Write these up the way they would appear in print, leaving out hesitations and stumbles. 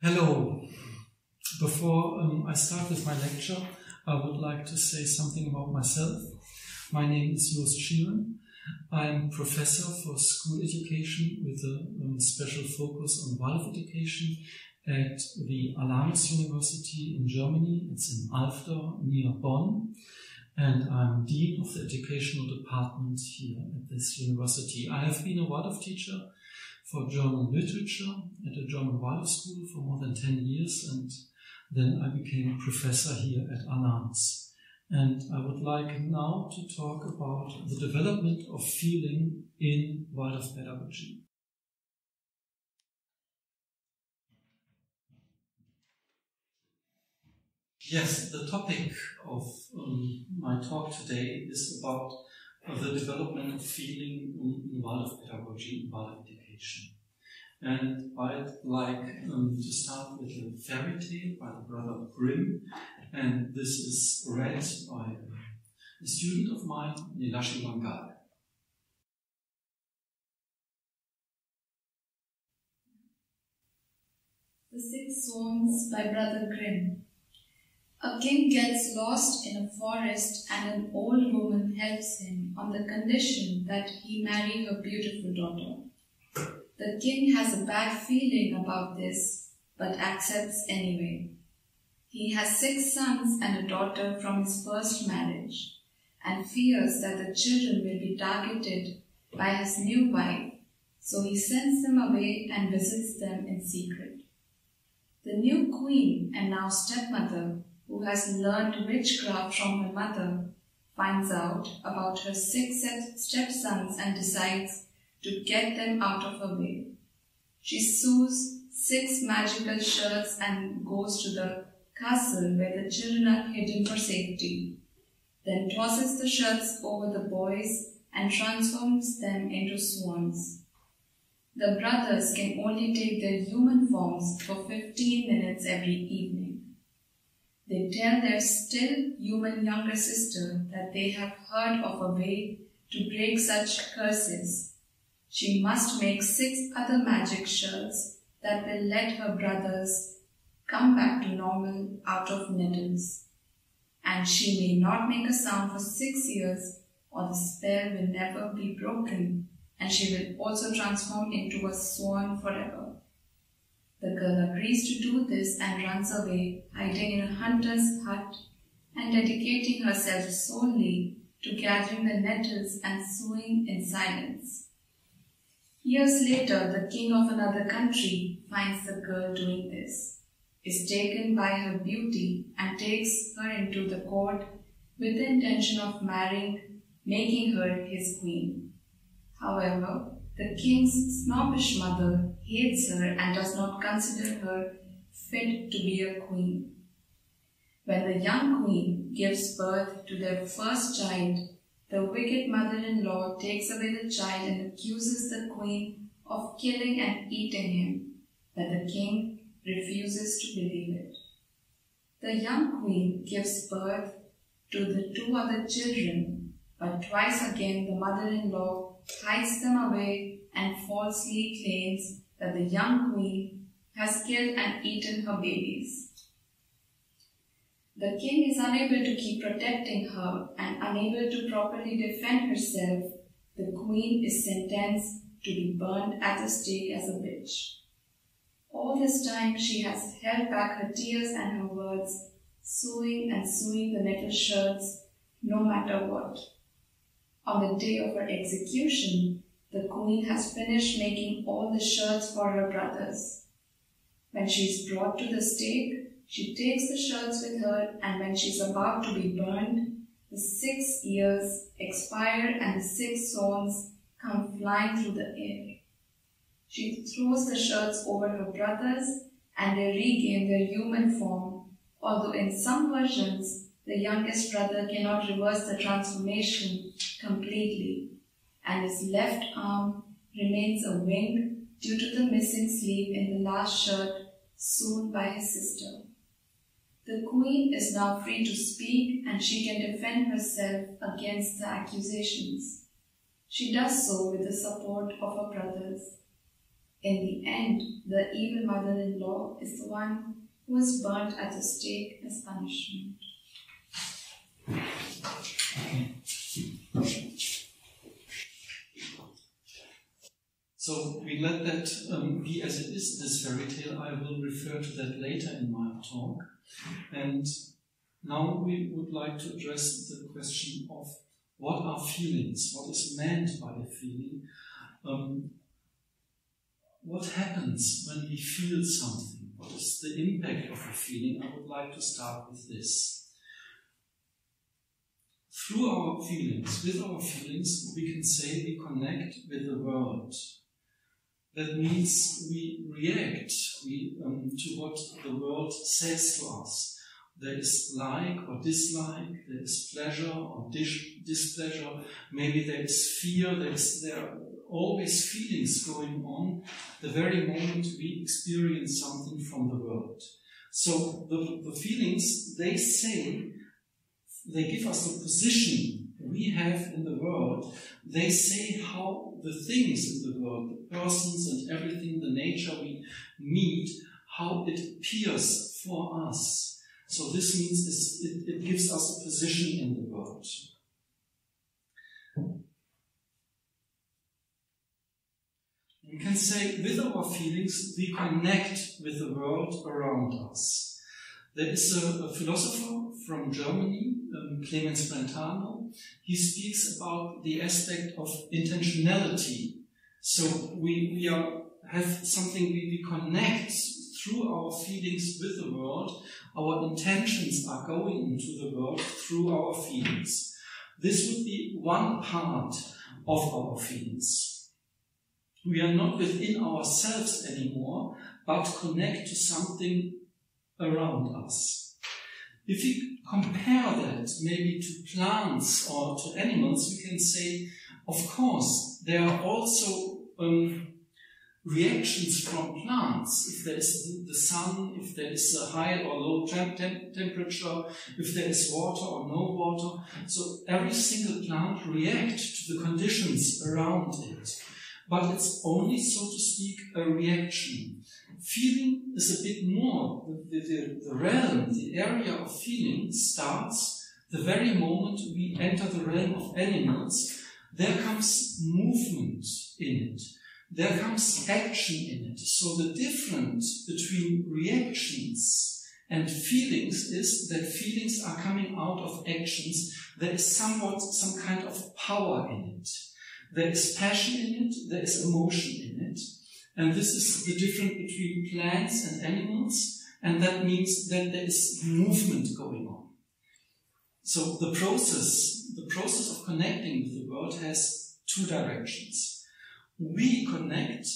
Hello. Before I start with my lecture, I would like to say something about myself. My name is Jost Schieren. I'm professor for school education with a special focus on Waldorf education at the Alanus University in Germany. It's in Alfter near Bonn. And I'm Dean of the Educational Department here at this university. I have been a Waldorf teacher for German literature at a German Waldorf school for more than 10 years, and then I became a professor here at Alanus. And I would like now to talk about the development of feeling in Waldorf pedagogy. Yes, the topic of my talk today is about the development of feeling in Waldorf pedagogy, in Waldorf education. And I'd like to start with a fairy tale by the brother Grimm, and this is read by a student of mine, Nilashi Bangal. The Six Swans by Brother Grimm. A king gets lost in a forest and an old woman helps him on the condition that he marry her beautiful daughter. The king has a bad feeling about this, but accepts anyway. He has 6 sons and a daughter from his first marriage, and fears that the children will be targeted by his new wife, so he sends them away and visits them in secret. The new queen and now stepmother, who has learned witchcraft from her mother, finds out about her 6 stepsons and decides to get them out of her way. She sews 6 magical shirts and goes to the castle where the children are hidden for safety, then tosses the shirts over the boys and transforms them into swans. The brothers can only take their human forms for 15 minutes every evening. They tell their still human younger sister that they have heard of a way to break such curses. She must make 6 other magic shirts that will let her brothers come back to normal out of nettles. And she may not make a sound for 6 years, or the spell will never be broken, and she will also transform into a swan forever. The girl agrees to do this and runs away, hiding in a hunter's hut and dedicating herself solely to gathering the nettles and sewing in silence. Years later, the king of another country finds the girl doing this, is taken by her beauty and takes her into the court with the intention of making her his queen. However, the king's snobbish mother hates her and does not consider her fit to be a queen. When the young queen gives birth to their first child, the wicked mother-in-law takes away the child and accuses the queen of killing and eating him, but the king refuses to believe it. The young queen gives birth to the 2 other children, but twice again the mother-in-law hides them away and falsely claims that the young queen has killed and eaten her babies. The king is unable to keep protecting her and unable to properly defend herself. The queen is sentenced to be burned at the stake as a witch. All this time she has held back her tears and her words, sewing the nettle shirts no matter what. On the day of her execution, the queen has finished making all the shirts for her brothers. When she is brought to the stake, she takes the shirts with her, and when she is about to be burned, the 6 years expire and the 6 swans come flying through the air. She throws the shirts over her brothers and they regain their human form, although in some versions the youngest brother cannot reverse the transformation completely, and his left arm remains a wing due to the missing sleeve in the last shirt sewn by his sister. The queen is now free to speak and she can defend herself against the accusations. She does so with the support of her brothers. In the end, the evil mother-in-law is the one who was burnt at the stake as punishment. So we let that be as it is, this fairy tale. I will refer to that later in my talk. And now we would like to address the question of what are feelings? What is meant by a feeling? What happens when we feel something? What is the impact of a feeling? I would like to start with this. Through our feelings, with our feelings, we can say we connect with the world. That means we react to what the world says to us. There is like or dislike, there is pleasure or displeasure, maybe there is fear, there are always feelings going on the very moment we experience something from the world. So the feelings, they give us the position we have in the world. They say how the things in the world, the persons and everything, the nature we meet, how it appears for us. So this means it gives us a position in the world. We can say with our feelings we connect with the world around us. There is a philosopher from Germany, Clemens Brentano. He speaks about the aspect of intentionality. So we have something we connect through our feelings with the world. Our intentions are going into the world through our feelings. This would be one part of our feelings. We are not within ourselves anymore, but connect to something around us. If we compare that maybe to plants or to animals, we can say, of course, there are also reactions from plants. If there is the sun, if there is a high or low temperature, if there is water or no water. So every single plant reacts to the conditions around it. But it's only, so to speak, a reaction. Feeling is a bit more. The realm, the area of feeling starts the very moment we enter the realm of animals. There comes movement in it. There comes action in it. So the difference between reactions and feelings is that feelings are coming out of actions. There is some kind of power in it. There is passion in it, there is emotion in it. And this is the difference between plants and animals, and that means that there is movement going on. So the process of connecting with the world has two directions. We connect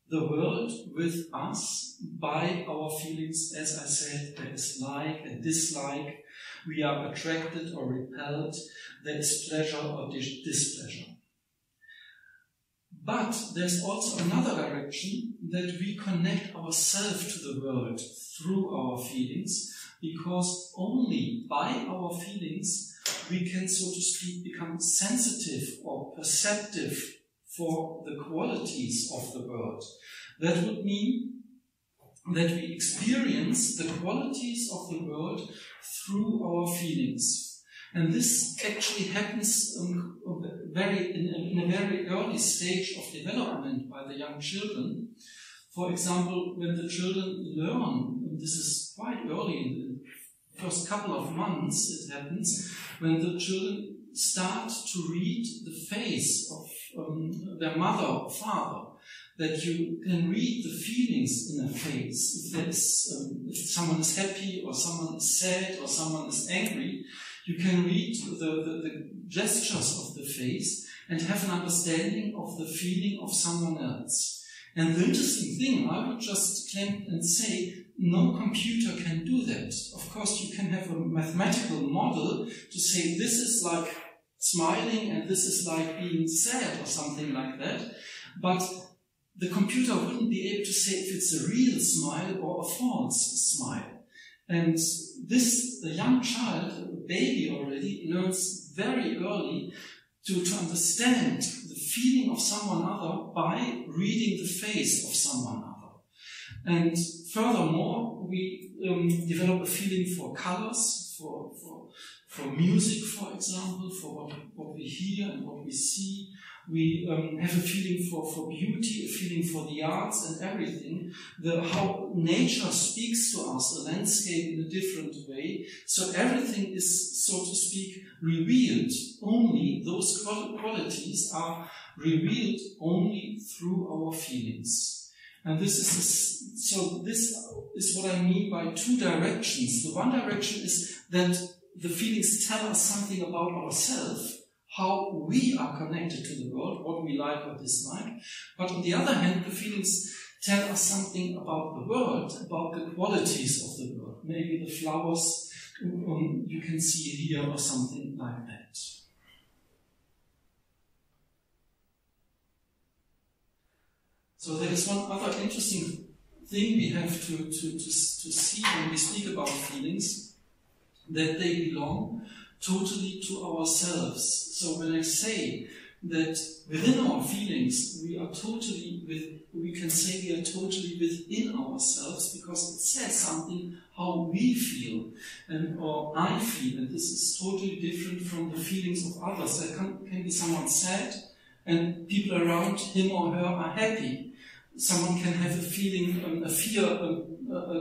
the world with us by our feelings. As I said, there is like and dislike. We are attracted or repelled. There is pleasure or displeasure. But there's also another direction, that we connect ourselves to the world through our feelings, because only by our feelings we can, so to speak, become sensitive or perceptive for the qualities of the world. That would mean that we experience the qualities of the world through our feelings. And this actually happens in a very early stage of development by the young children. For example, when the children learn, and this is quite early in the first couple of months it happens, when the children start to read the face of their mother or father, that you can read the feelings in a face. If there is, if someone is happy or someone is sad or someone is angry, you can read the gestures of the face and have an understanding of the feeling of someone else. And the interesting thing, I would just claim and say, no computer can do that. Of course, you can have a mathematical model to say this is like smiling and this is like being sad or something like that. But the computer wouldn't be able to say if it's a real smile or a false smile. And this, the young child, a baby already, learns very early to understand the feeling of someone other by reading the face of someone other. And furthermore, we develop a feeling for colors, for music, for example, for what we hear and what we see. We have a feeling for beauty, a feeling for the arts and everything. How nature speaks to us, the landscape in a different way. So everything is, so to speak, revealed. Only those qualities are revealed only through our feelings. And this is what I mean by two directions. The one direction is that the feelings tell us something about ourselves, how we are connected to the world, what we like or dislike. But on the other hand, the feelings tell us something about the world, about the qualities of the world. Maybe the flowers you can see here or something like that. So there is one other interesting thing we have to see when we speak about feelings, that they belong totally to ourselves. So when I say that within our feelings we can say we are totally within ourselves, because it says something how we feel or I feel, and this is totally different from the feelings of others. There can be someone sad and people around him or her are happy. Someone can have a feeling, a fear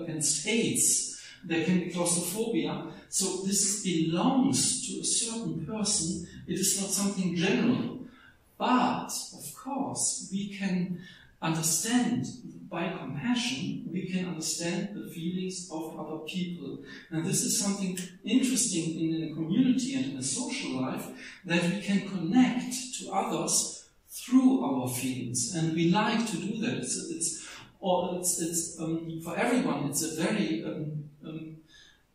against AIDS. There can be claustrophobia. So this belongs to a certain person. It is not something general. But, of course, we can understand, by compassion, we can understand the feelings of other people. And this is something interesting in a community and in a social life, that we can connect to others through our feelings. And we like to do that. For everyone, it's a very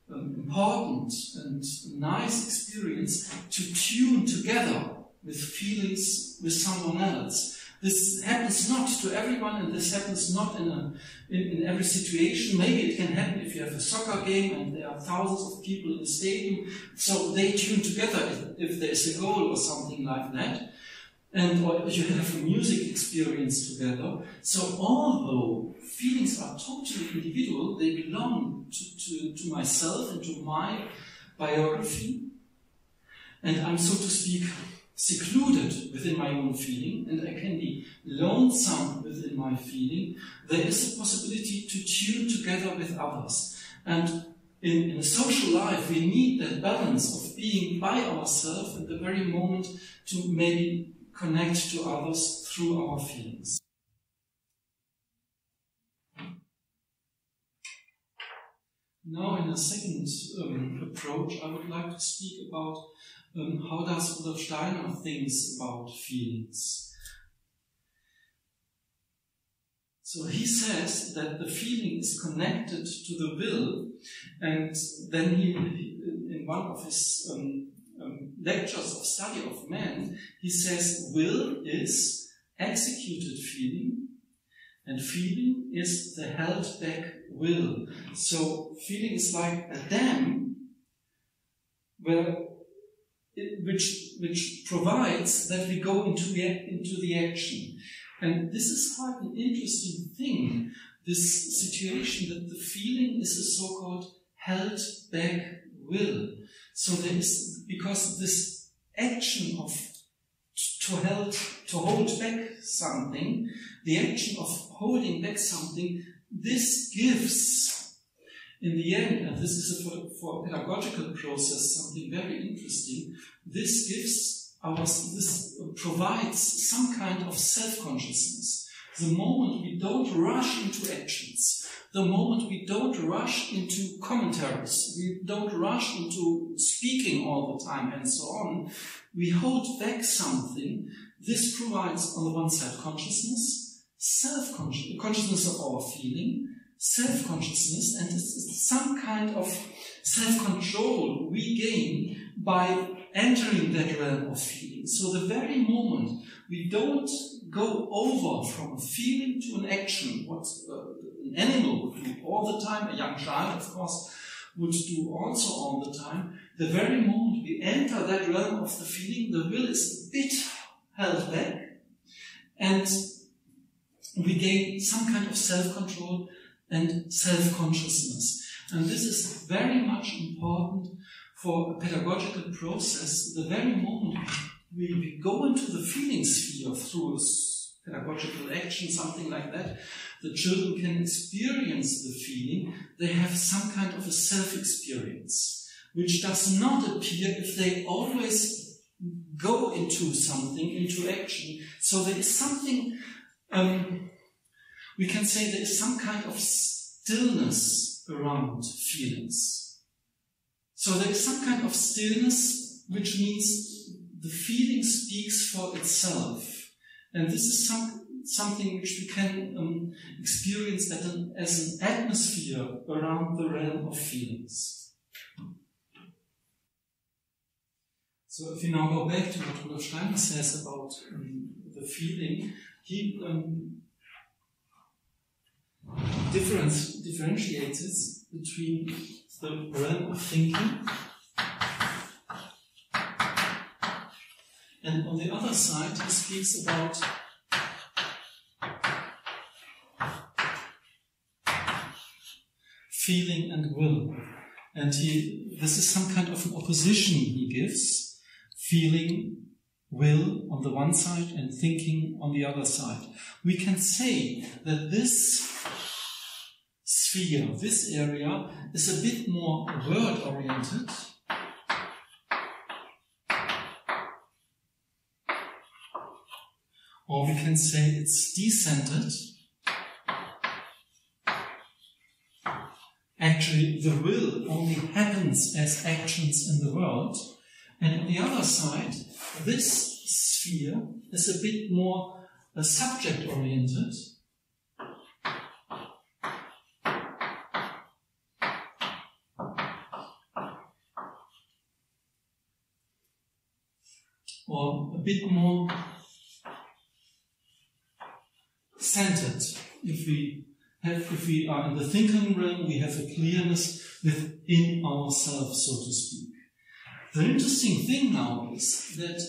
important and nice experience to tune together with feelings with someone else. This happens not to everyone, and this happens not in every situation. Maybe it can happen if you have a soccer game and there are thousands of people in the stadium, so they tune together if there is a goal or something like that. Or you have a music experience together. So although feelings are totally individual, they belong to myself and to my biography, and I'm, so to speak, secluded within my own feeling, and I can be lonesome within my feeling, there is a possibility to tune together with others. And in a social life, we need that balance of being by ourselves at the very moment to maybe connect to others through our feelings. Now, in a second approach, I would like to speak about how does Rudolf Steiner thinks about feelings. So he says that the feeling is connected to the will, and then he in one of his lectures of study of man, he says will is executed feeling, and feeling is the held back will. So feeling is like a dam which provides that we go into the action. And this is quite an interesting thing, this situation that the feeling is a so-called held back will. So there is, because this action of to hold back something, the action of holding back something, this gives, in the end, and this is for a pedagogical process something very interesting, this provides some kind of self-consciousness. The moment we don't rush into actions, the moment we don't rush into commentaries, we don't rush into speaking all the time and so on, we hold back something. This provides, on the one side, consciousness, consciousness of our feeling, self-consciousness, and it's some kind of self-control we gain by entering that realm of feeling. So the very moment we don't go over from a feeling to an action, what an animal would do all the time, a young child, of course, would do also all the time, the very moment we enter that realm of the feeling, the will is a bit held back, and we gain some kind of self-control and self-consciousness. And this is very much important for a pedagogical process. The very moment we go into the feeling sphere through a pedagogical action, something like that, the children can experience the feeling. They have some kind of a self-experience, which does not appear if they always go into something, into action. So there is something, we can say there is some kind of stillness around feelings. So there is some kind of stillness, which means the feeling speaks for itself. And this is something which we can experience as an atmosphere around the realm of feelings. So if we now go back to what Rudolf Steiner says about the feeling, he differentiates it between the realm of thinking and on the other side he speaks about feeling and will. And this is some kind of an opposition he gives, feeling, will on the one side and thinking on the other side. We can say that this sphere, this area, is a bit more word-oriented, or we can say it's decentered. Actually, the will only happens as actions in the world. And on the other side, this sphere is a bit more subject-oriented. Or a bit more centered. If we are in the thinking realm, we have a clearness within ourselves, so to speak. The interesting thing now is that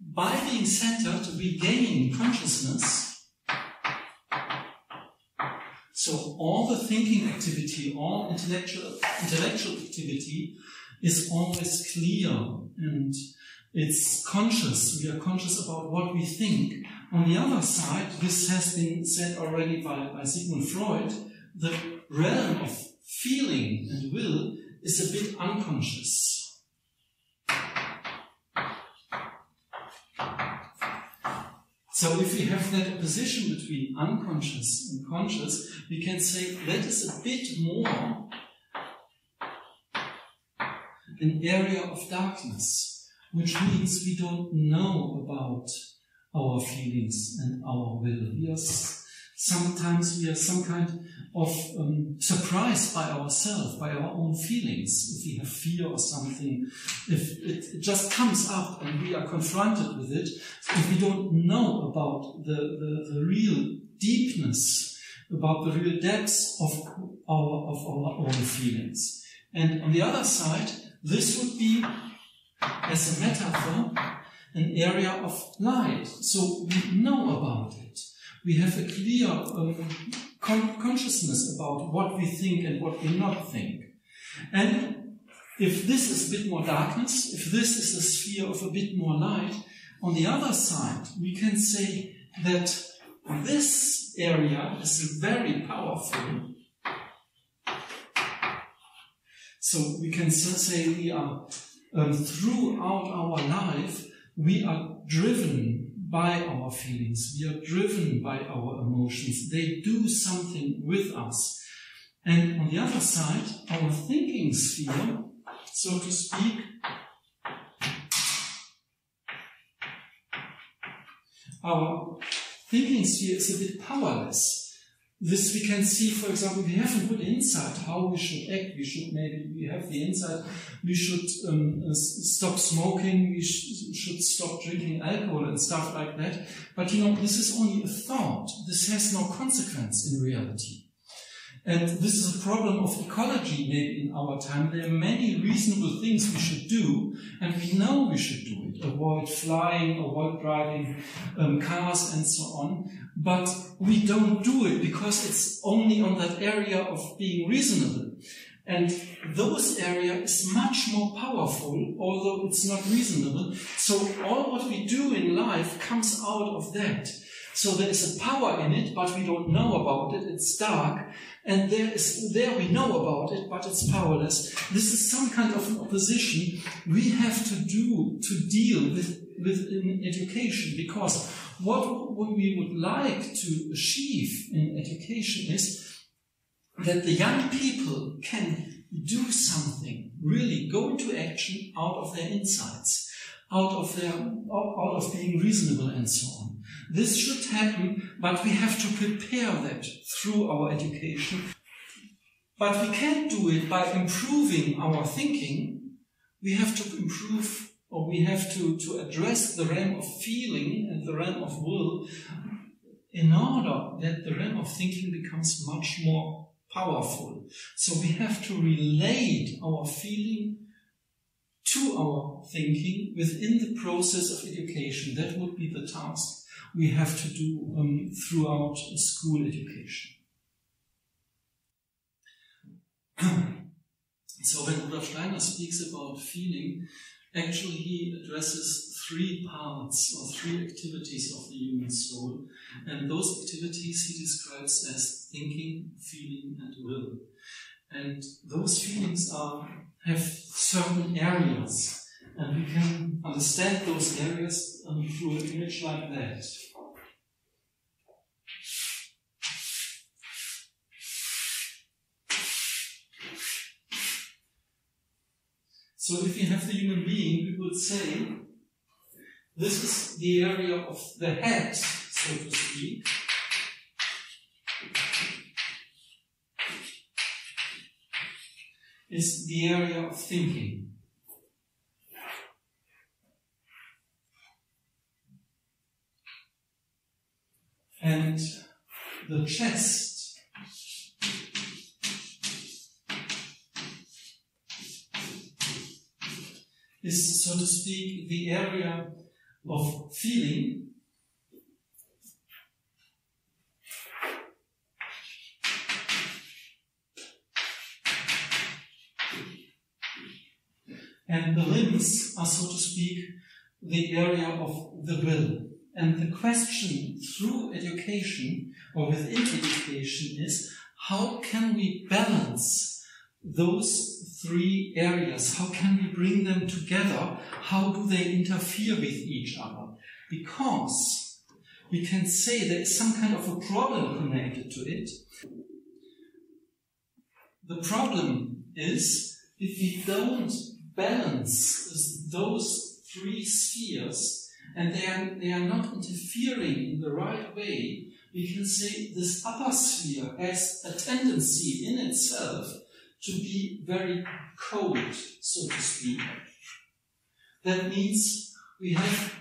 by being centered, we gain consciousness. So all the thinking activity, all intellectual activity is always clear and it's conscious. We are conscious about what we think. On the other side, this has been said already by Sigmund Freud, the realm of feeling and will is a bit unconscious. So if we have that opposition between unconscious and conscious, we can say that is a bit more an area of darkness, which means we don't know about our feelings and our will. We are some kind of surprised by ourselves, by our own feelings. If we have fear or something, if it just comes up and we are confronted with it, if we don't know about the real deepness, about the real depths of our own feelings. And on the other side, this would be, as a metaphor, an area of light. So we know about it. We have a clear consciousness about what we think and what we not think. And if this is a bit more darkness, if this is a sphere of a bit more light, on the other side, we can say that this area is very powerful. So we can say we are, throughout our life, we are driven by our feelings. We are driven by our emotions. They do something with us. And on the other side, our thinking sphere, so to speak, our thinking sphere is a bit powerless. This we can see, for example, we have a good insight how we should act. We have the insight, we should stop smoking, we should stop drinking alcohol and stuff like that. But this is only a thought. This has no consequence in reality. And this is a problem of ecology maybe in our time. There are many reasonable things we should do, and we know we should do it. Avoid flying, avoid driving cars and so on. But we don't do it because it's only on that area of being reasonable. And those areas is much more powerful, although it's not reasonable. So all what we do in life comes out of that. So there is a power in it, but we don't know about it. It's dark. And there we know about it, but it's powerless. This is some kind of an opposition we have to deal with in education, because what we would like to achieve in education is that the young people can do something, really go into action out of their insights, out of being reasonable and so on. This should happen, but we have to prepare that through our education. But we can't do it by improving our thinking. We have to improve, or we have to address the realm of feeling and the realm of will in order that the realm of thinking becomes much more powerful. So we have to relate our feeling to our thinking within the process of education. That would be the task we have to do throughout school education. So when Rudolf Steiner speaks about feeling, actually he addresses three parts or three activities of the human soul, and those activities he describes as thinking, feeling and will. And those feelings have certain areas, and we can understand those areas through an image like that. So if you have the human being, we would say, this is the area of the head, so to speak. Is the area of thinking. And the chest is, so to speak, the area of feeling. And the limbs are, so to speak, the area of the will. And the question through education or within education is, how can we balance those three areas? How can we bring them together? How do they interfere with each other? Because we can say there is some kind of a problem connected to it. The problem is if we don't balance those three spheres and they are not interfering in the right way, we can say this upper sphere has a tendency in itself to be very cold, so to speak. That means we have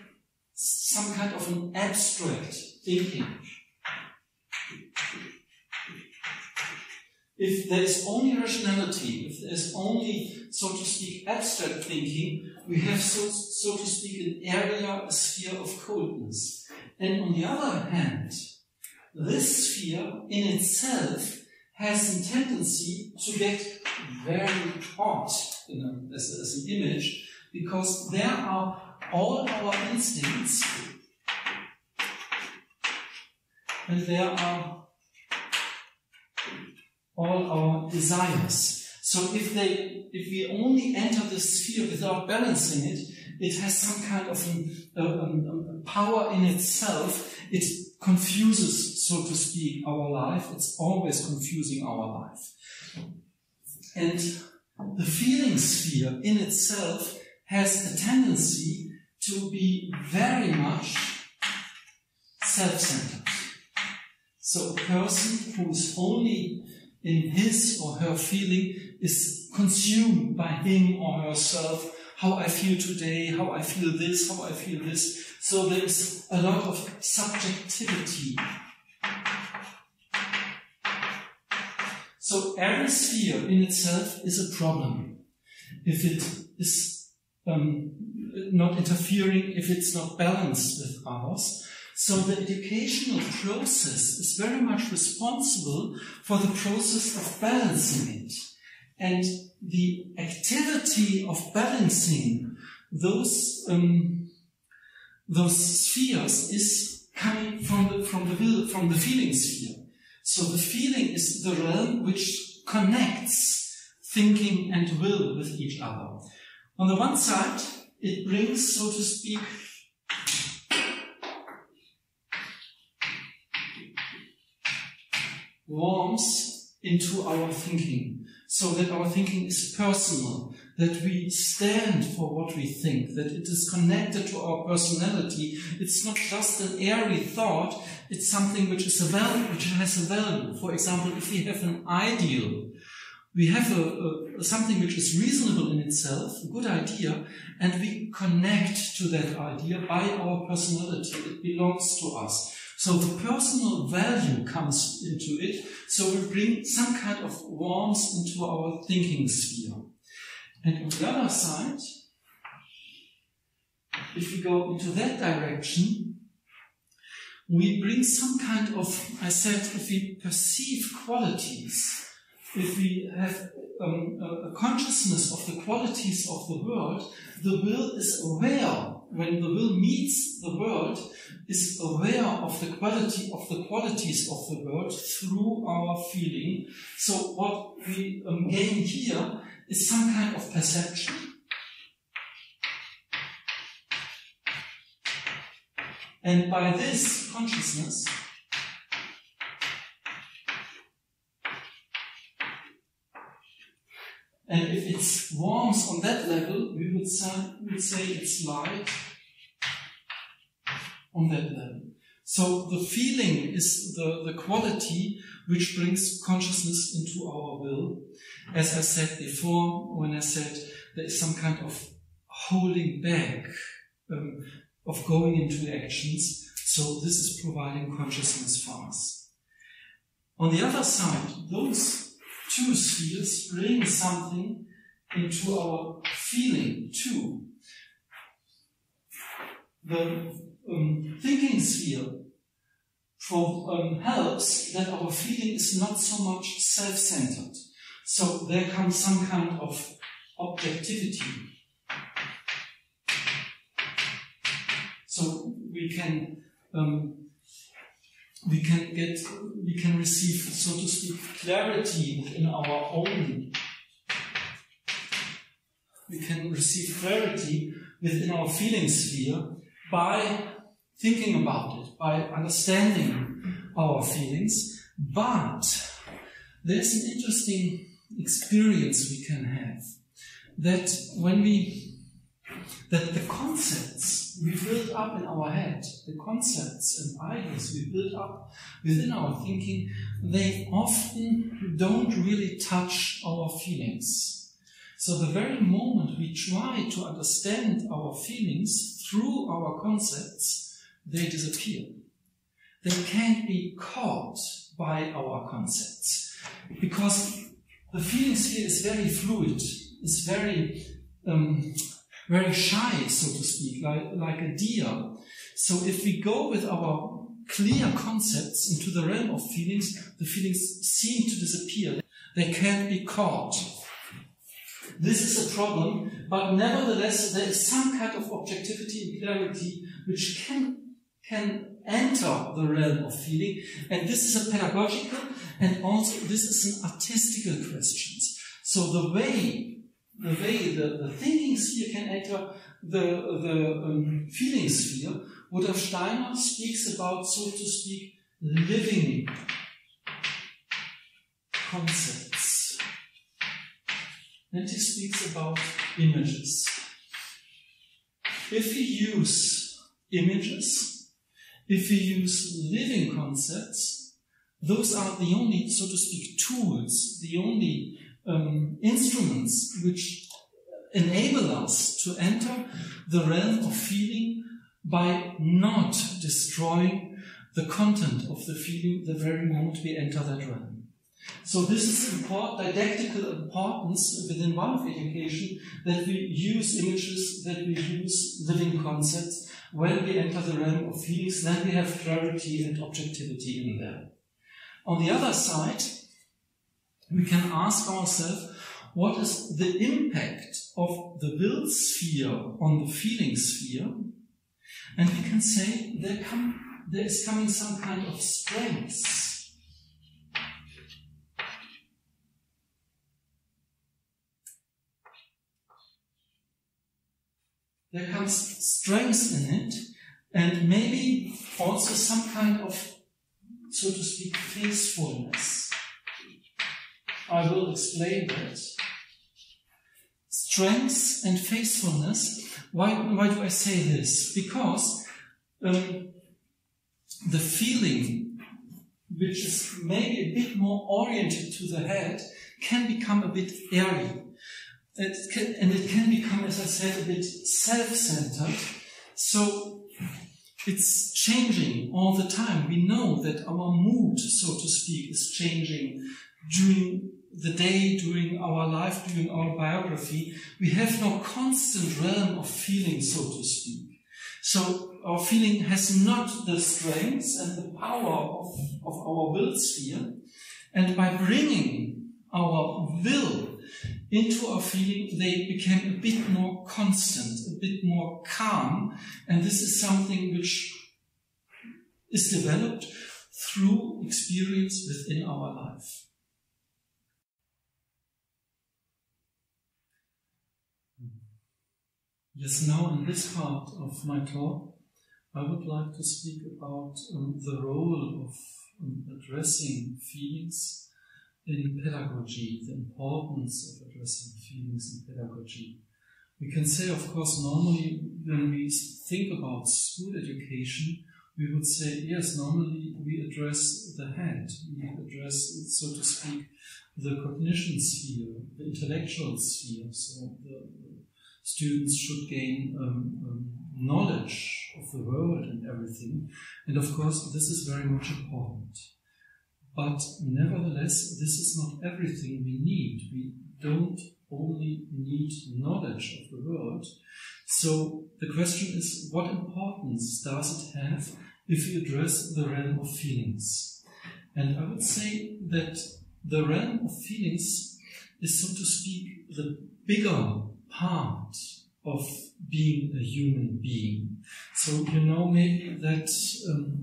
some kind of an abstract thinking. If there is only rationality, if there is only, so to speak, abstract thinking, we have, so to speak, an area, a sphere of coldness. And on the other hand, this sphere in itself has a tendency to get very hot, as an image, because there are all our instincts and there are all our desires. So if we only enter the sphere without balancing it, it has some kind of a power in itself. It confuses, so to speak, our life. It's always confusing our life. And the feeling sphere in itself has a tendency to be very much self-centered. So a person who is only in his or her feeling is consumed by him or herself, how I feel today, how I feel this, how I feel this. So there is a lot of subjectivity. So every sphere in itself is a problem. If it is not interfering, if it's not balanced with others. So the educational process is very much responsible for the process of balancing it. And the activity of balancing those spheres is coming from the feeling sphere. So the feeling is the realm which connects thinking and will with each other. On the one side, it brings, so to speak, warmth into our thinking, so that our thinking is personal, that we stand for what we think, that it is connected to our personality. It's not just an airy thought, it's something which is which has a value. For example, if we have an ideal, we have something which is reasonable in itself, a good idea, and we connect to that idea by our personality. It belongs to us. So the personal value comes into it, so we bring some kind of warmth into our thinking sphere. And on the other side, if we go into that direction, we bring some kind of, I said, if we perceive qualities, if we have a consciousness of the qualities of the world, the will is aware. When the will meets the world, is aware of the qualities of the world through our feeling. So what we gain here is some kind of perception. And by this consciousness, and if it's warmth on that level, we would say it's light on that level. So the feeling is the quality which brings consciousness into our will. As I said before, when I said there is some kind of holding back of going into actions, so this is providing consciousness for us. On the other side, those two spheres bring something into our feeling too. The thinking sphere helps that our feeling is not so much self-centered. So there comes some kind of objectivity. So we can receive, so to speak, clarity within our own. We can receive clarity within our feeling sphere by thinking about it, by understanding our feelings. But there's an interesting experience we can have, that that the concepts we build up in our head, the concepts and ideas we build up within our thinking, they often don't really touch our feelings. So the very moment we try to understand our feelings through our concepts, they disappear. They can't be caught by our concepts, because the feeling sphere is very fluid, is very shy, so to speak, like a deer. So if we go with our clear concepts into the realm of feelings, the feelings seem to disappear. They can't be caught. This is a problem, but nevertheless there is some kind of objectivity and clarity which can enter the realm of feeling, and this is a pedagogical and also this is an artistical question. So the way the thinking sphere can enter the feeling sphere, Rudolf Steiner speaks about, so to speak, living concepts. And he speaks about images. If we use images, if we use living concepts, those are the only, so to speak, tools, the only instruments which enable us to enter the realm of feeling by not destroying the content of the feeling the very moment we enter that realm. So this is didactical importance within Waldorf education, that we use images, that we use living concepts. When we enter the realm of feelings, then we have clarity and objectivity in there. On the other side, we can ask ourselves, what is the impact of the will sphere on the feeling sphere? And we can say there is coming some kind of strength. There comes strength in it, and maybe also some kind of, so to speak, faithfulness. I will explain that. Strength and faithfulness. Why do I say this? Because the feeling, which is maybe a bit more oriented to the head, can become a bit airy. It can become, as I said, a bit self-centered. So it's changing all the time. We know that our mood, so to speak, is changing during the day, during our life, during our biography. We have no constant realm of feeling, so to speak. So our feeling has not the strength and the power of our will sphere. And by bringing our will into our feeling, they became a bit more constant, a bit more calm, and this is something which is developed through experience within our life. Yes, now in this part of my talk, I would like to speak about the role of addressing feelings in pedagogy, the importance of addressing feelings in pedagogy. We can say, of course, normally when we think about school education, we would say, yes, normally we address the head, we address, so to speak, the cognition sphere, the intellectual sphere, so the students should gain knowledge of the world and everything, and of course this is very much important. But nevertheless, this is not everything we need. We don't only need knowledge of the world. So the question is, what importance does it have if we address the realm of feelings? And I would say that the realm of feelings is, so to speak, the bigger part of being a human being. So you know maybe that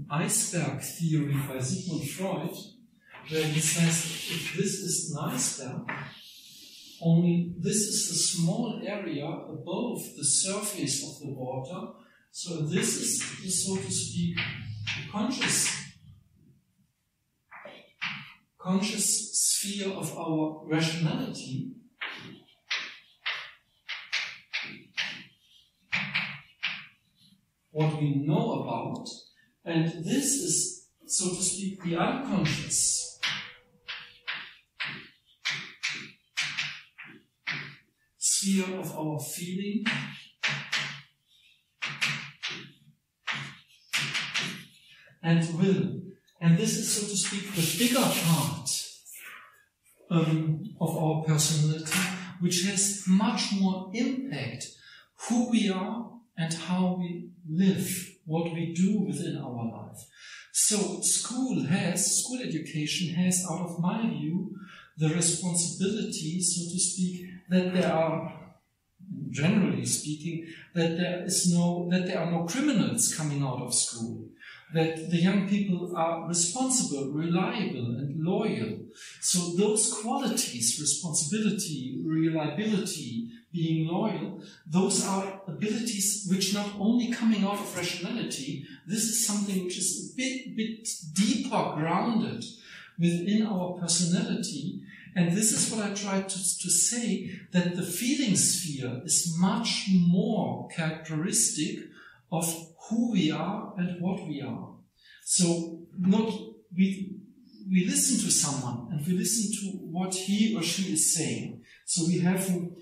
iceberg theory by Sigmund Freud, where he says, if this is an iceberg, only this is the small area above the surface of the water. So this is the, so to speak, conscious sphere of our rationality. What we know about, and this is, so to speak, the unconscious sphere of our feeling and will. And this is, so to speak, the bigger part of our personality, which has much more impact who we are and how we live, what we do within our life. So school education has, out of my view, the responsibility, so to speak, that there are, generally speaking, that there are no criminals coming out of school, that the young people are responsible, reliable, and loyal. So those qualities, responsibility, reliability, being loyal, those are abilities which not only coming out of rationality, this is something which is a bit deeper grounded within our personality. And this is what I tried to say, that the feeling sphere is much more characteristic of who we are and what we are. So we listen to someone and we listen to what he or she is saying. So we have an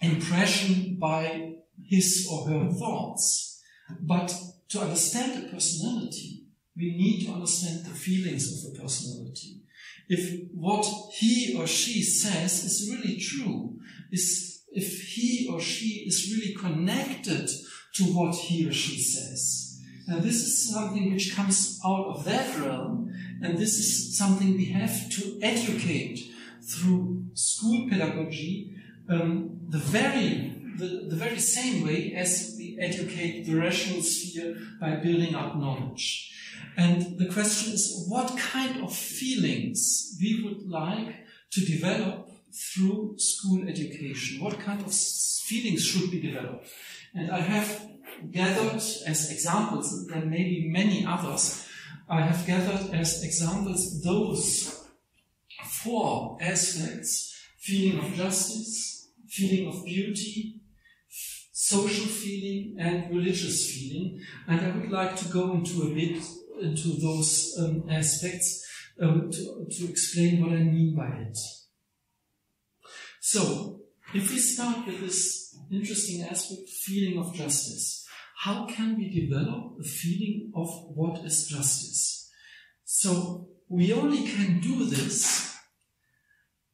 impression by his or her thoughts. But to understand a personality, we need to understand the feelings of a personality. If what he or she says is really true, if he or she is really connected to what he or she says. And this is something which comes out of that realm, and this is something we have to educate through school pedagogy, the very same way as we educate the rational sphere by building up knowledge. And the question is, what kind of feelings we would like to develop through school education? What kind of feelings should be developed? And I have gathered as examples, and there may be many others, I have gathered as examples those 4 aspects: feeling of justice, feeling of beauty, social feeling, and religious feeling. And I would like to go into those aspects to explain what I mean by it. So, if we start with this interesting aspect, feeling of justice, how can we develop a feeling of what is justice? So, we only can do this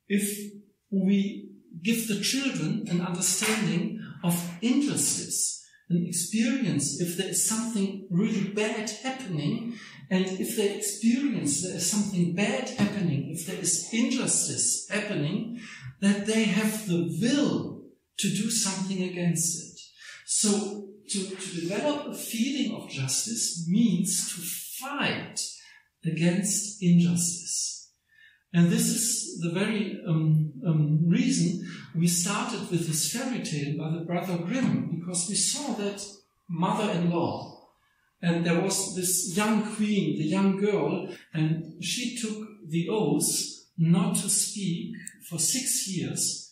if we give the children an understanding of injustice, an experience if there is something really bad happening, and if they experience there is something bad happening, if there is injustice happening, that they have the will to do something against it. So to develop a feeling of justice means to fight against injustice. And this is the very reason we started with this fairy tale by the brother Grimm, because we saw that mother-in-law, and there was this young queen, the young girl, and she took the oath not to speak for 6 years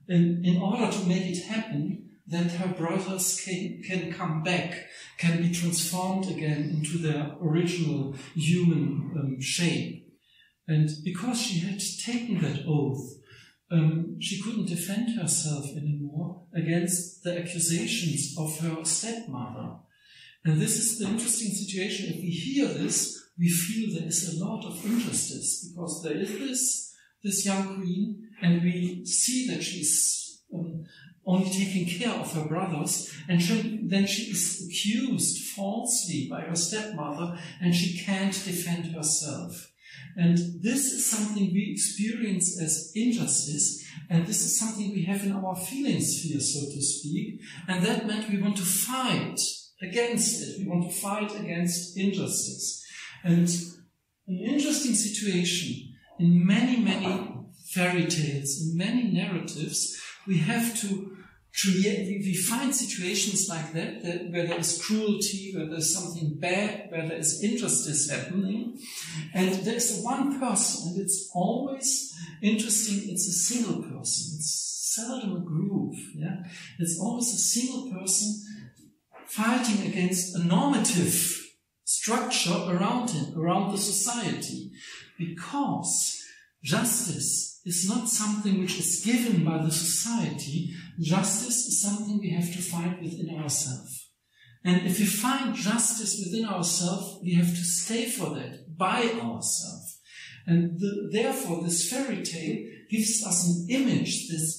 in order to make it happen that her brothers can come back, can be transformed again into their original human shape. And because she had taken that oath, she couldn't defend herself anymore against the accusations of her stepmother. And this is the interesting situation. If we hear this, we feel there is a lot of injustice, because there is this young queen, and we see that she's only taking care of her brothers, and then she is accused falsely by her stepmother, and she can't defend herself. And this is something we experience as injustice, and this is something we have in our feeling sphere, so to speak, and that meant we want to fight against it. We want to fight against injustice. And an interesting situation in many, many fairy tales, in many narratives, we have to create, we find situations like that where there is cruelty, where there's something bad, where there is injustice happening, and there's one person, and it's always interesting, it's a single person, it's seldom a group, yeah? It's always a single person fighting against a normative structure around him, around the society, because justice is not something which is given by the society. Justice is something we have to find within ourselves. And if we find justice within ourselves, we have to stay for that, by ourselves. And therefore, this fairy tale gives us an image that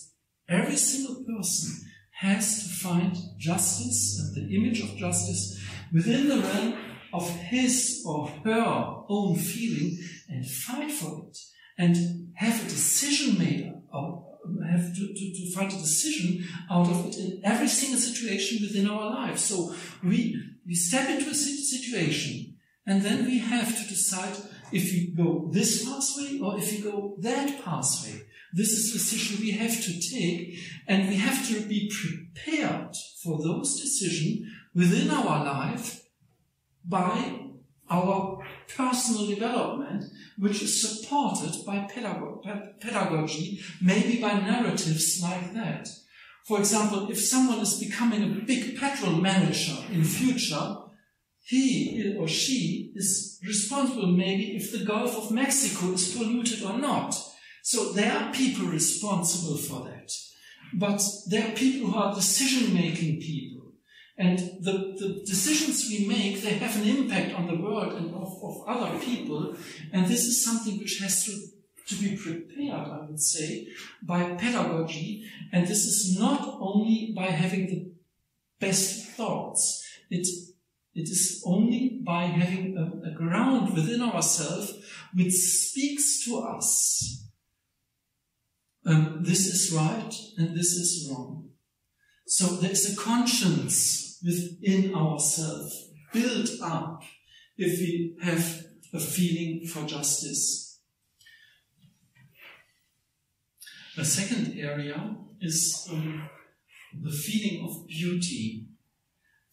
every single person has to find justice, and the image of justice, within the realm of his or her own feeling, and fight for it, and have a decision made out, have to find a decision out of it in every single situation within our lives. So we step into a situation, and then we have to decide if we go this pathway or if we go that pathway. This is a decision we have to take, and we have to be prepared for those decisions within our life by our personal development, which is supported by pedagogy, maybe by narratives like that. For example, if someone is becoming a big petrol manager in future, he or she is responsible maybe if the Gulf of Mexico is polluted or not. So there are people responsible for that. But there are people who are decision-making people. And the decisions we make, they have an impact on the world and of other people. And this is something which has to be prepared, I would say, by pedagogy. And this is not only by having the best thoughts. It is only by having a ground within ourselves which speaks to us. This is right and this is wrong. So there is a conscience within ourselves built up if we have a feeling for justice. A second area is the feeling of beauty.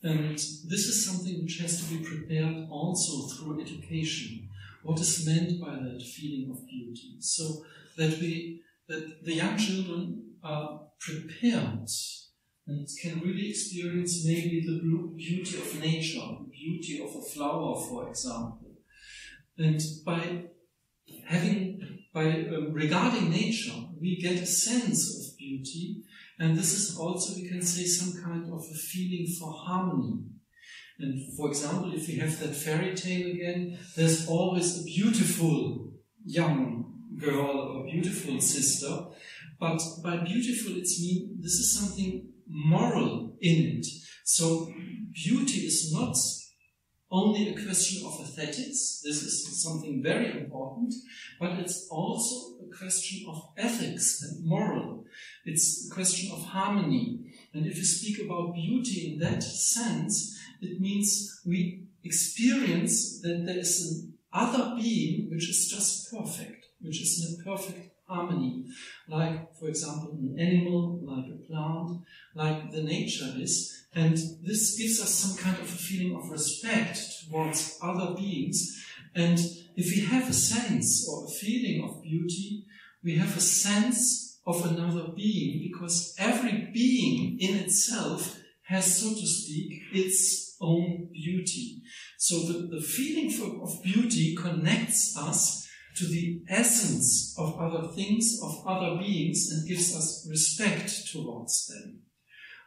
And this is something which has to be prepared also through education. What is meant by that feeling of beauty? So that the young children are prepared and can really experience maybe the beauty of nature, the beauty of a flower, for example. And regarding nature, we get a sense of beauty, and this is also, we can say, some kind of a feeling for harmony. And for example, if we have that fairy tale again, there's always a beautiful young girl or beautiful sister, but by beautiful this is something moral in it. So beauty is not only a question of aesthetics, this is something very important, but it's also a question of ethics and moral. It's a question of harmony. And if you speak about beauty in that sense, it means we experience that there is an other being which is just perfect, which is in a perfect harmony, like, for example, an animal, like a plant, like the nature is. And this gives us some kind of a feeling of respect towards other beings. And if we have a sense or a feeling of beauty, we have a sense of another being, because every being in itself has, so to speak, its own beauty. So the feeling of beauty connects us to the essence of other things, of other beings, and gives us respect towards them.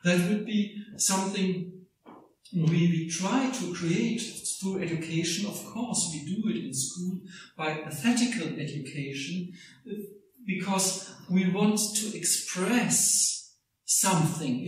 That would be something we try to create through education. Of course, we do it in school by ethical education, because we want to express something.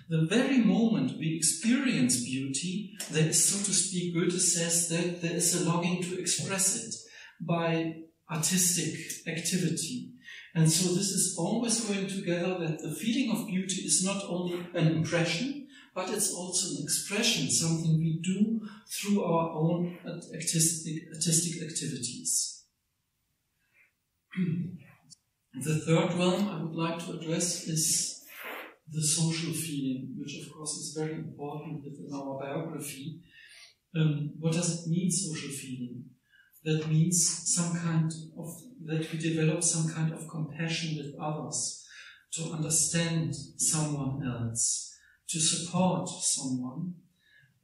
The very moment we experience beauty, there is, so to speak, Goethe says that there is a longing to express it by artistic activity. And so this is always going together, that the feeling of beauty is not only an impression, but it's also an expression, something we do through our own artistic activities. The third realm I would like to address is the social feeling, which of course is very important within our biography. What does it mean, social feeling? That means that we develop some kind of compassion with others, to understand someone else, to support someone,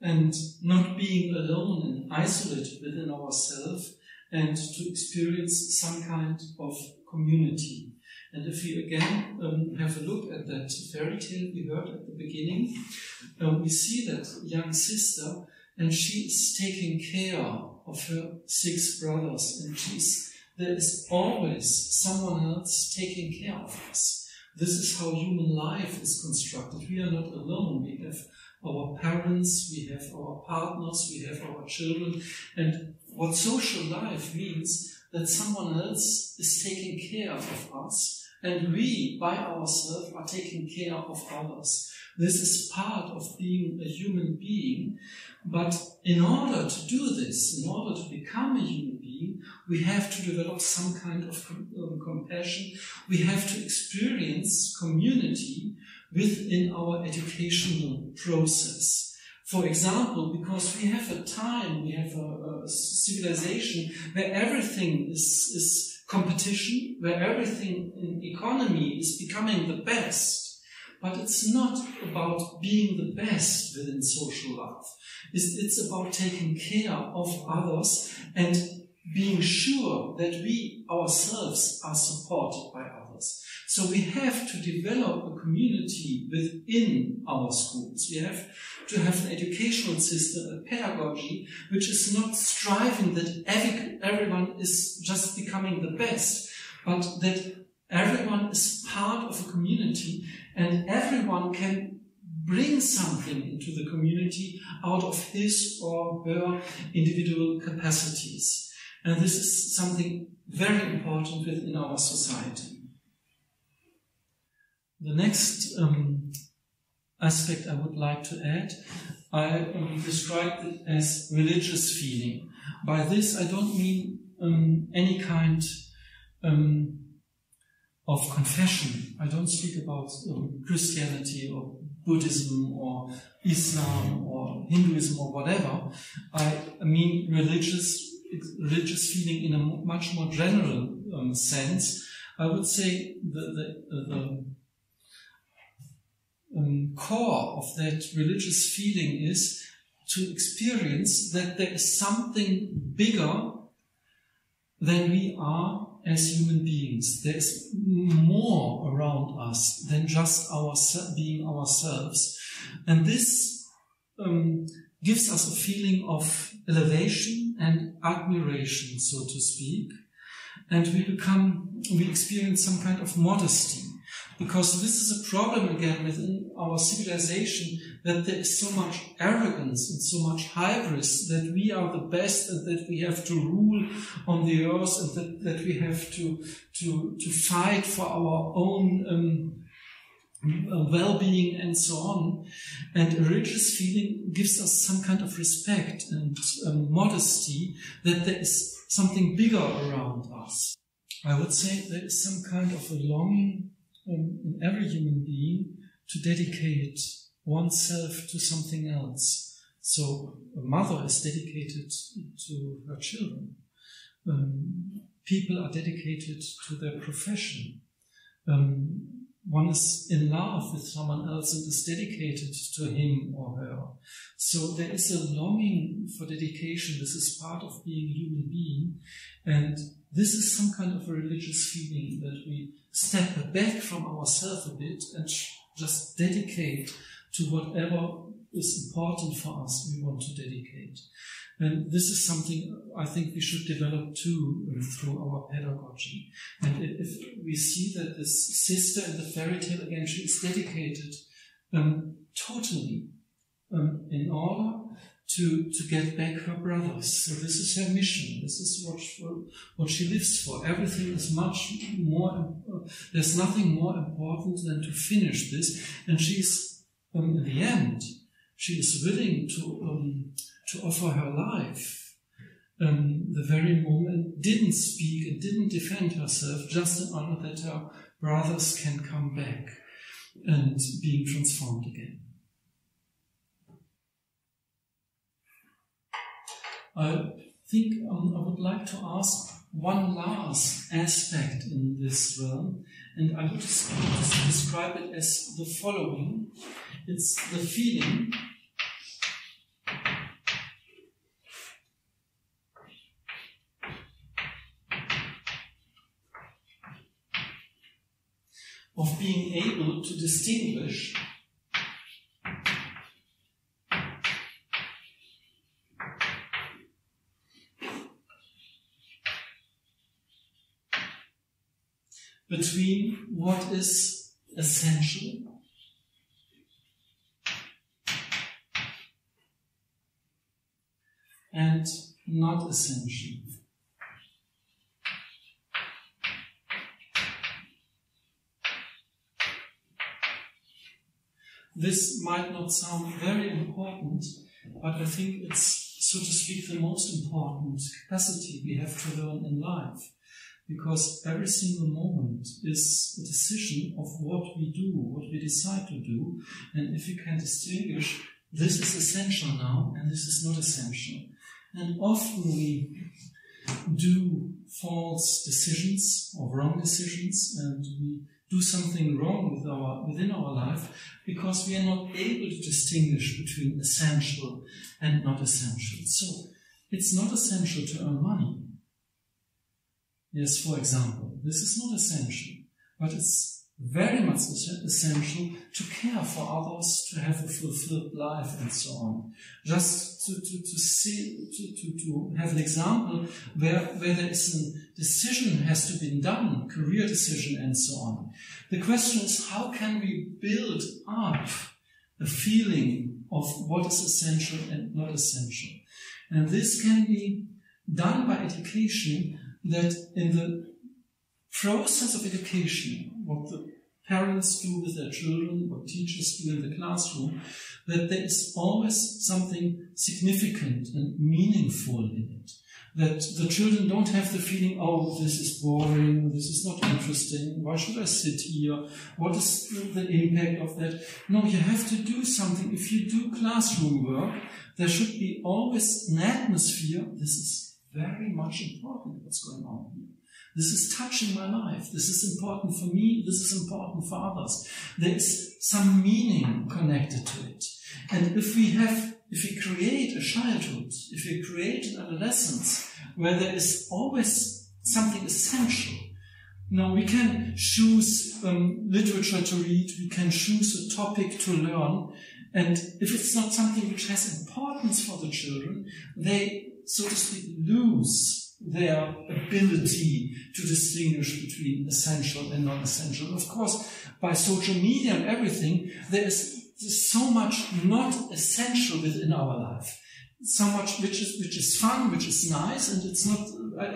and not being alone and isolated within ourselves, and to experience some kind of community. And if we again have a look at that fairy tale we heard at the beginning, we see that young sister, and she is taking care of her 6 brothers, and there is always someone else taking care of us. This is how human life is constructed. We are not alone. We have our parents, we have our partners, we have our children. And what social life means, that someone else is taking care of us, and we, by ourselves, are taking care of others. This is part of being a human being. But in order to do this, in order to become a human being, we have to develop some kind of compassion. We have to experience community within our educational process. For example, because we have a time, we have a civilization where everything is competition, where everything in economy is becoming the best. But it's not about being the best within social life. It's about taking care of others and being sure that we ourselves are supported by others. others. So we have to develop a community within our schools. We have to have an educational system, a pedagogy, which is not striving that everyone is just becoming the best, but that everyone is part of a community and everyone can bring something into the community out of his or her individual capacities. And this is something very important within our society. The next aspect I would like to add, I described it as religious feeling. By this I don't mean any kind of confession. I don't speak about Christianity or Buddhism or Islam or Hinduism or whatever. I mean religious feeling in a much more general sense. I would say the core of that religious feeling is to experience that there is something bigger than we are as human beings. There is more around us than just being ourselves. And this gives us a feeling of elevation and admiration, so to speak. And we experience some kind of modesty. Because this is a problem again within our civilization, that there is so much arrogance and so much hybris that we are the best and that we have to rule on the earth and that we have to fight for our own well-being and so on. And a religious feeling gives us some kind of respect and modesty that there is something bigger around us. I would say there is some kind of a longing in every human being to dedicate oneself to something else. So a mother is dedicated to her children. People are dedicated to their profession. One is in love with someone else and is dedicated to him or her. So there is a longing for dedication. This is part of being a human being. And this is some kind of a religious feeling that we step back from ourselves a bit and just dedicate to whatever is important for us we want to dedicate. And this is something I think we should develop too through our pedagogy. And if we see that this sister in the fairy tale, again, she is dedicated totally in order to get back her brothers. So this is her mission. This is what she lives for. Everything is much more, there's nothing more important than to finish this. And she's, in the end, she is willing to offer her life. The very moment didn't speak and didn't defend herself just in order that her brothers can come back and being transformed again. I think I would like to ask one last aspect in this realm, and I would describe it as the following. It's the feeling of being able to distinguish between what is essential and not essential. This might not sound very important, but I think it's, so to speak, the most important capacity we have to learn in life. Because every single moment is a decision of what we do, what we decide to do. And if we can distinguish, this is essential now and this is not essential. And often we do false decisions or wrong decisions, and we do something wrong within our life because we are not able to distinguish between essential and not essential. So it's not essential to earn money. Yes, for example, this is not essential. but it's very much essential to care for others, to have a fulfilled life, and so on. Just to have an example where there is a decision has to be done, career decision, and so on. The question is, how can we build up a feeling of what is essential and not essential? And this can be done by education, that in the process of education, what the parents do with their children, what teachers do in the classroom, that there is always something significant and meaningful in it. That the children don't have the feeling, oh, this is boring, this is not interesting, why should I sit here, what is the impact of that? No, you have to do something. If you do classroom work, there should be always an atmosphere. This is very much important, what's going on here. This is touching my life. This is important for me. This is important for others. There is some meaning connected to it. And if we create a childhood, if we create an adolescence where there is always something essential, we can choose literature to read, we can choose a topic to learn, and if it's not something which has importance for the children, they, so to speak, lose their ability to distinguish between essential and non-essential. Of course, by social media and everything, there is so much not essential within our life. So much which is fun, which is nice, and it's not,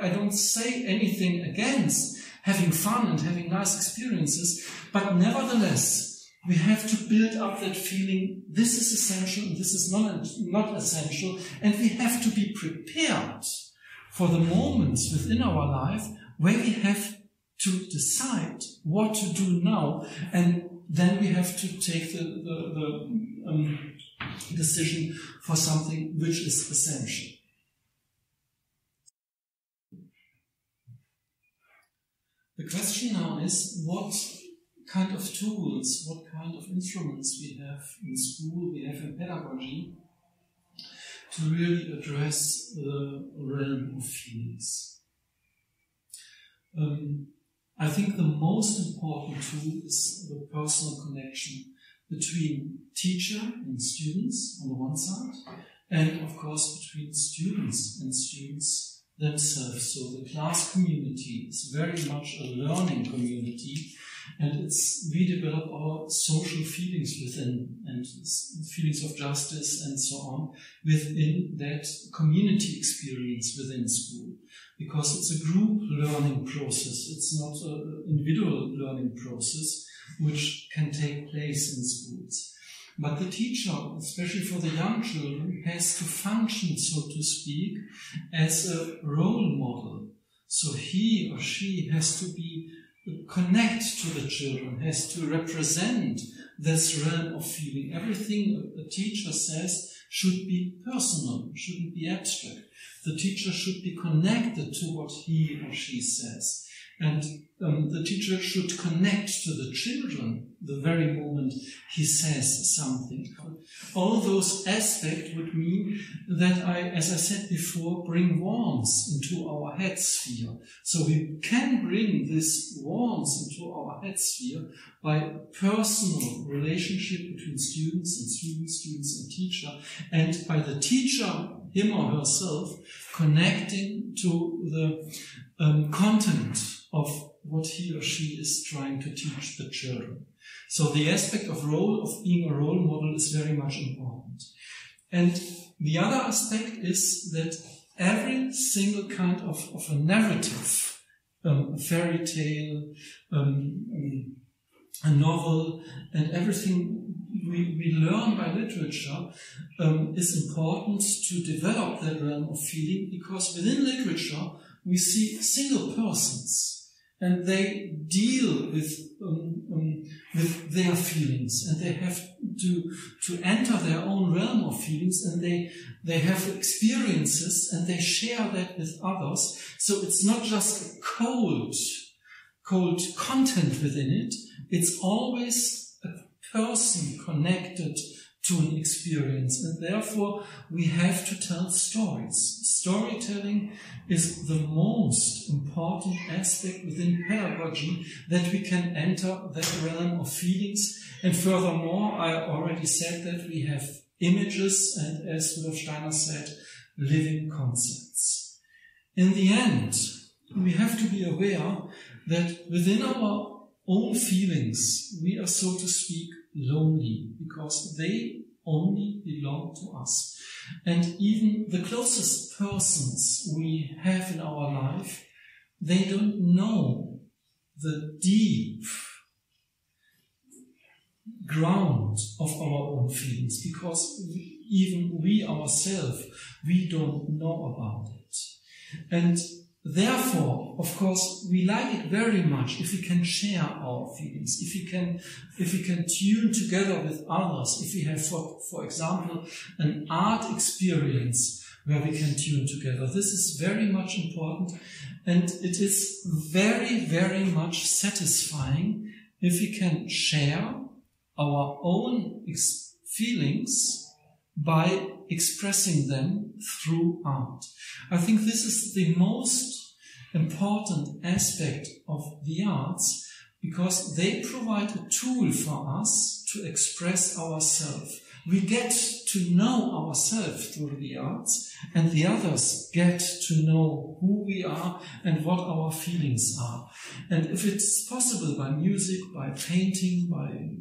I don't say anything against having fun and having nice experiences, but nevertheless, we have to build up that feeling, this is essential and this is not essential, and we have to be prepared for the moments within our life where we have to decide what to do now, and then we have to take the decision for something which is essential. The question now is, what kind of tools, what kind of instruments we have in school, we have in pedagogy, to really address the realm of feelings. I think the most important tool is the personal connection between teacher and students on the one side, and of course between students and students themselves. So the class community is very much a learning community, and we develop our social feelings within, and feelings of justice and so on within that community experience within school. Because it's a group learning process, it's not an individual learning process which can take place in schools. But the teacher, especially for the young children, has to function, so to speak, as a role model. So he or she has to connect to the children, has to represent this realm of feeling. Everything a teacher says should be personal, shouldn't be abstract. The teacher should be connected to what he or she says. And the teacher should connect to the children the very moment he says something. All those aspects would mean that as I said before, bring warmth into our head sphere. So we can bring this warmth into our head sphere by a personal relationship between students and teacher, and by the teacher, him or herself, connecting to the content of what he or she is trying to teach the children. So the aspect of being a role model is very much important. And the other aspect is that every single kind of a narrative, a fairy tale, a novel, and everything we learn by literature is important to develop that realm of feeling, because within literature we see single persons, and they deal with their feelings, and they have to enter their own realm of feelings, and they have experiences, and they share that with others. So it's not just a cold content within it. It's always a person connected to an experience, and therefore we have to tell stories. Storytelling is the most important aspect within pedagogy, that we can enter that realm of feelings. And furthermore, I already said that we have images and, as Rudolf Steiner said, living concepts. In the end, we have to be aware that within our own feelings, we are, so to speak, lonely, because they only belong to us. And even the closest persons we have in our life, they don't know the deep ground of our own feelings, because even we ourselves, we don't know about it. And therefore, of course, we like it very much if we can share our feelings, if we can tune together with others, if we have, for example, an art experience where we can tune together. This is very much important, and it is very, very much satisfying if we can share our own feelings by expressing them through art. I think this is the most important aspect of the arts, because they provide a tool for us to express ourselves. We get to know ourselves through the arts, and the others get to know who we are and what our feelings are. And if it's possible by music, by painting, by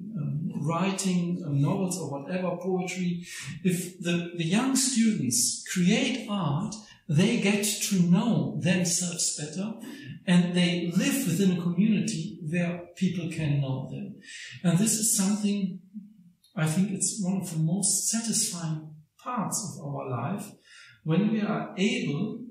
writing novels or whatever, poetry, if the young students create art, they get to know themselves better, and they live within a community where people can know them. And this is something, I think it's one of the most satisfying parts of our life, when we are able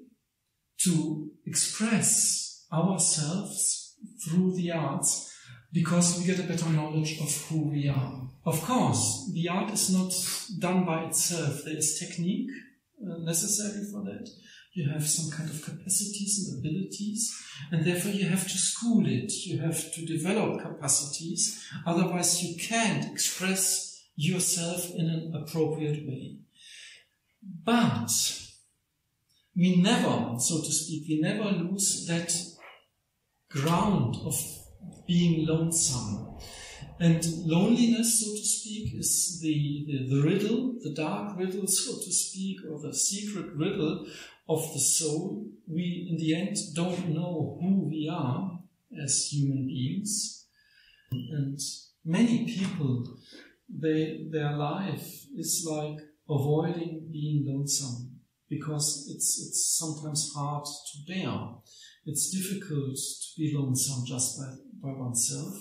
to express ourselves through the arts, because we get a better knowledge of who we are. Of course, the art is not done by itself. There is technique necessary for that. You have some kind of capacities and abilities, and therefore you have to school it. You have to develop capacities. Otherwise, you can't express yourself in an appropriate way. But we never, so to speak, we never lose that ground of being lonesome. And loneliness, so to speak, is the riddle, the dark riddle, so to speak, or the secret riddle of the soul. We, in the end, don't know who we are as human beings. And many people, their life is like avoiding being lonesome, because it's sometimes hard to bear. It's difficult to be lonesome just by oneself.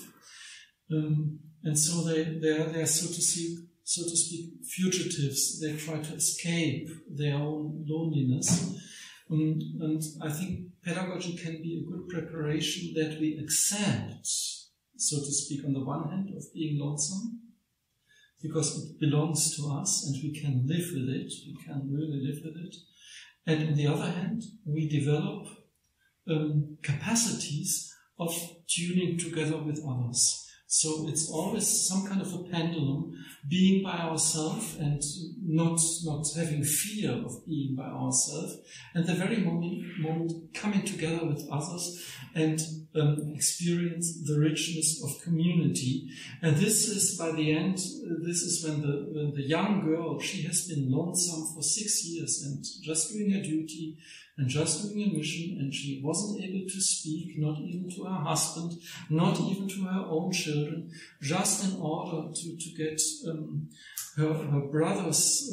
And so they're so to speak, fugitives. They try to escape their own loneliness. And I think pedagogy can be a good preparation that we accept, so to speak, on the one hand, of being lonesome, because it belongs to us and we can live with it. We can really live with it. And on the other hand, we develop capacities of tuning together with others. So it's always some kind of a pendulum, being by ourselves and not having fear of being by ourselves, and the very moment coming together with others and experience the richness of community. And this is, by the end, this is when the young girl, she has been lonesome for 6 years and just doing her duty and just doing a mission, and she wasn't able to speak, not even to her husband, not even to her own children, just in order to get her brothers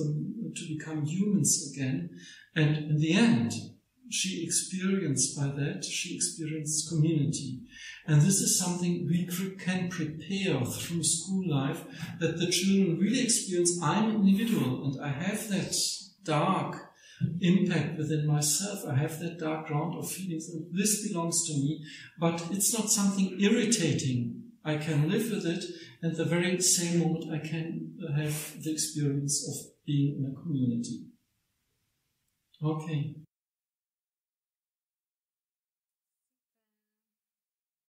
to become humans again. And in the end, she experienced community. And this is something we can prepare through school life, that the children really experience, I'm an individual and I have that dark impact within myself. I have that dark ground of feelings, and this belongs to me, but it's not something irritating. I can live with it, and the very same moment I can have the experience of being in a community. Okay.